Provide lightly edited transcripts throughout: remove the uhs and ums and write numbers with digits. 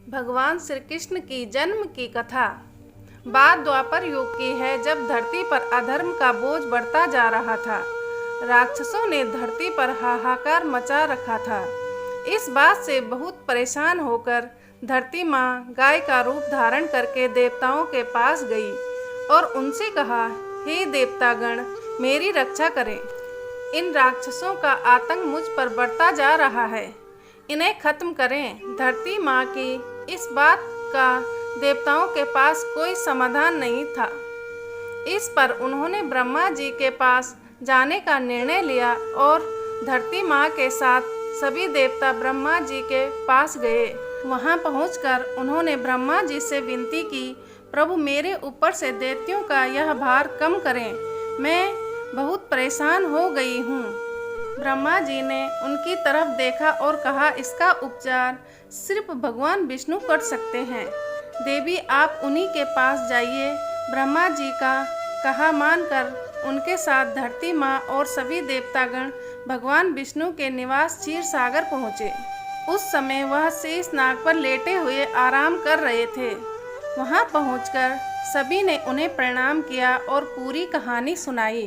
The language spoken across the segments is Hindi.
भगवान श्री कृष्ण की जन्म की कथा। बात द्वापर युग की है, जब धरती पर अधर्म का बोझ बढ़ता जा रहा था। राक्षसों ने धरती पर हाहाकार मचा रखा था। इस बात से बहुत परेशान होकर धरती माँ गाय का रूप धारण करके देवताओं के पास गई और उनसे कहा, हे देवतागण, मेरी रक्षा करें। इन राक्षसों का आतंक मुझ पर बढ़ता जा रहा है, इन्हें खत्म करें। धरती माँ की इस बात का देवताओं के पास कोई समाधान नहीं था। इस पर उन्होंने ब्रह्मा जी के पास जाने का निर्णय लिया और धरती माँ के साथ सभी देवता ब्रह्मा जी के पास गए। वहाँ पहुँचकर उन्होंने ब्रह्मा जी से विनती की, प्रभु मेरे ऊपर से दैत्यों का यह भार कम करें, मैं बहुत परेशान हो गई हूँ। ब्रह्मा जी ने उनकी तरफ देखा और कहा, इसका उपचार सिर्फ भगवान विष्णु कर सकते हैं। देवी आप उन्हीं के पास जाइए। ब्रह्मा जी का कहा मानकर उनके साथ धरती माँ और सभी देवतागण भगवान विष्णु के निवास क्षीर सागर पहुँचे। उस समय वह शेष नाग पर लेटे हुए आराम कर रहे थे। वहाँ पहुँचकर सभी ने उन्हें प्रणाम किया और पूरी कहानी सुनाई।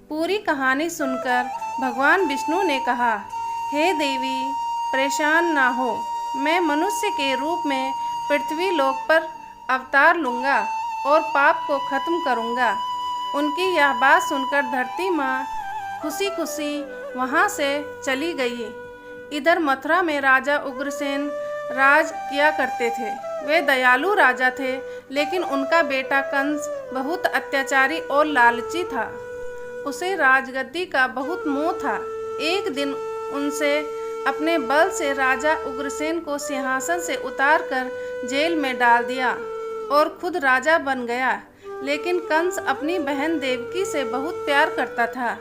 पूरी कहानी सुनकर भगवान विष्णु ने कहा, हे देवी, परेशान ना हो, मैं मनुष्य के रूप में पृथ्वी लोक पर अवतार लूँगा और पाप को खत्म करूँगा। उनकी यह बात सुनकर धरती माँ खुशी खुशी वहाँ से चली गई। इधर मथुरा में राजा उग्रसेन राज किया करते थे। वे दयालु राजा थे, लेकिन उनका बेटा कंस बहुत अत्याचारी और लालची था। उसे राजगद्दी का बहुत मोह था। एक दिन उनसे अपने बल से राजा उग्रसेन को सिंहासन से उतारकर जेल में डाल दिया और खुद राजा बन गया। लेकिन कंस अपनी बहन देवकी से बहुत प्यार करता था।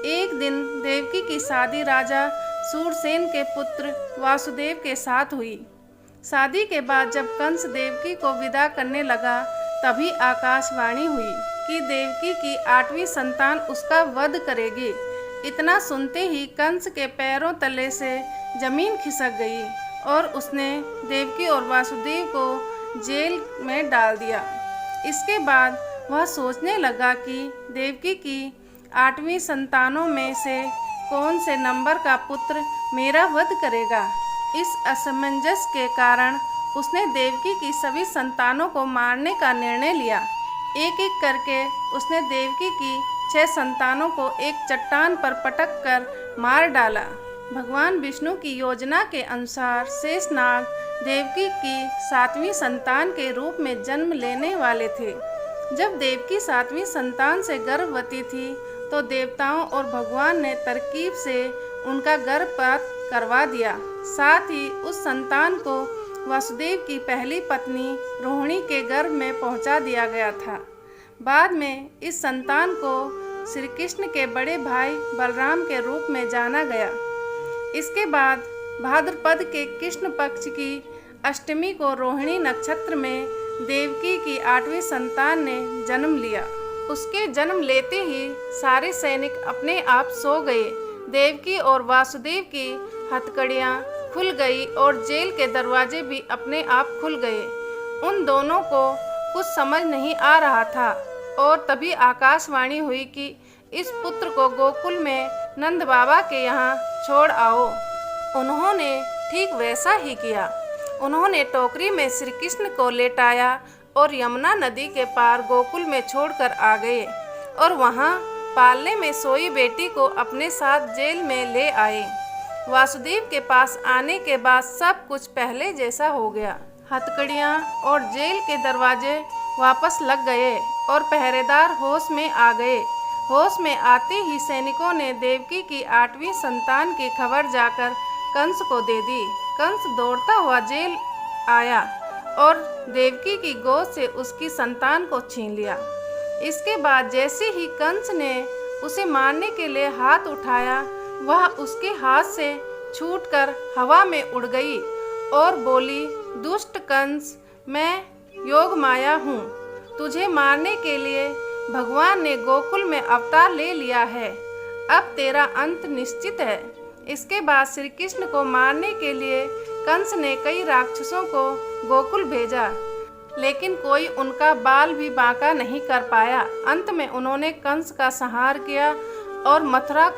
एक दिन देवकी की शादी राजा सूरसेन के पुत्र वासुदेव के साथ हुई। शादी के बाद जब कंस देवकी को विदा करने लगा, तभी आकाशवाणी हुई कि देवकी की 8वीं संतान उसका वध करेगी। इतना सुनते ही कंस के पैरों तले से जमीन खिसक गई और उसने देवकी और वासुदेव को जेल में डाल दिया। इसके बाद वह सोचने लगा कि देवकी की 8वीं संतानों में से कौन से नंबर का पुत्र मेरा वध करेगा। इस असमंजस के कारण उसने देवकी की सभी संतानों को मारने का निर्णय लिया। एक एक करके उसने देवकी की 6 संतानों को एक चट्टान पर पटक कर मार डाला। भगवान विष्णु की योजना के अनुसार शेषनाग देवकी की 7वीं संतान के रूप में जन्म लेने वाले थे। जब देवकी 7वीं संतान से गर्भवती थी, तो देवताओं और भगवान ने तरकीब से उनका गर्भपात करवा दिया। साथ ही उस संतान को वासुदेव की पहली पत्नी रोहिणी के गर्भ में पहुंचा दिया गया था। बाद में इस संतान को श्री कृष्ण के बड़े भाई बलराम के रूप में जाना गया। इसके बाद भाद्रपद के कृष्ण पक्ष की अष्टमी को रोहिणी नक्षत्र में देवकी की 8वीं संतान ने जन्म लिया। उसके जन्म लेते ही सारे सैनिक अपने आप सो गए। देवकी और वासुदेव की हथकड़ियाँ खुल गई और जेल के दरवाजे भी अपने आप खुल गए। उन दोनों को कुछ समझ नहीं आ रहा था और तभी आकाशवाणी हुई कि इस पुत्र को गोकुल में नंद बाबा के यहाँ छोड़ आओ। उन्होंने ठीक वैसा ही किया। उन्होंने टोकरी में श्री कृष्ण को लेटाया और यमुना नदी के पार गोकुल में छोड़कर आ गए और वहाँ पालने में सोई बेटी को अपने साथ जेल में ले आए। वासुदेव के पास आने के बाद सब कुछ पहले जैसा हो गया। हथकड़ियाँ और जेल के दरवाजे वापस लग गए और पहरेदार होश में आ गए। होश में आते ही सैनिकों ने देवकी की 8वीं संतान की खबर जाकर कंस को दे दी। कंस दौड़ता हुआ जेल आया और देवकी की गोद से उसकी संतान को छीन लिया। इसके बाद जैसे ही कंस ने उसे मारने के लिए हाथ उठाया, वह उसके हाथ से छूटकर हवा में उड़ गई और बोली, दुष्ट कंस, मैं योग माया हूँ। तुझे मारने के लिए भगवान ने गोकुल में अवतार ले लिया है। अब तेरा अंत निश्चित है। इसके बाद श्री कृष्ण को मारने के लिए कंस ने कई राक्षसों को गोकुल भेजा, लेकिन कोई उनका बाल भी बांका नहीं कर पाया। अंत में उन्होंने कंस का संहार किया और मथुरा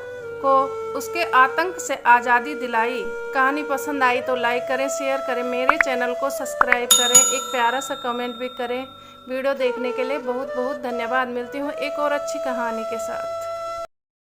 को उसके आतंक से आज़ादी दिलाई। कहानी पसंद आई तो लाइक करें, शेयर करें, मेरे चैनल को सब्सक्राइब करें, एक प्यारा सा कमेंट भी करें। वीडियो देखने के लिए बहुत बहुत धन्यवाद। मिलती हूँ एक और अच्छी कहानी के साथ।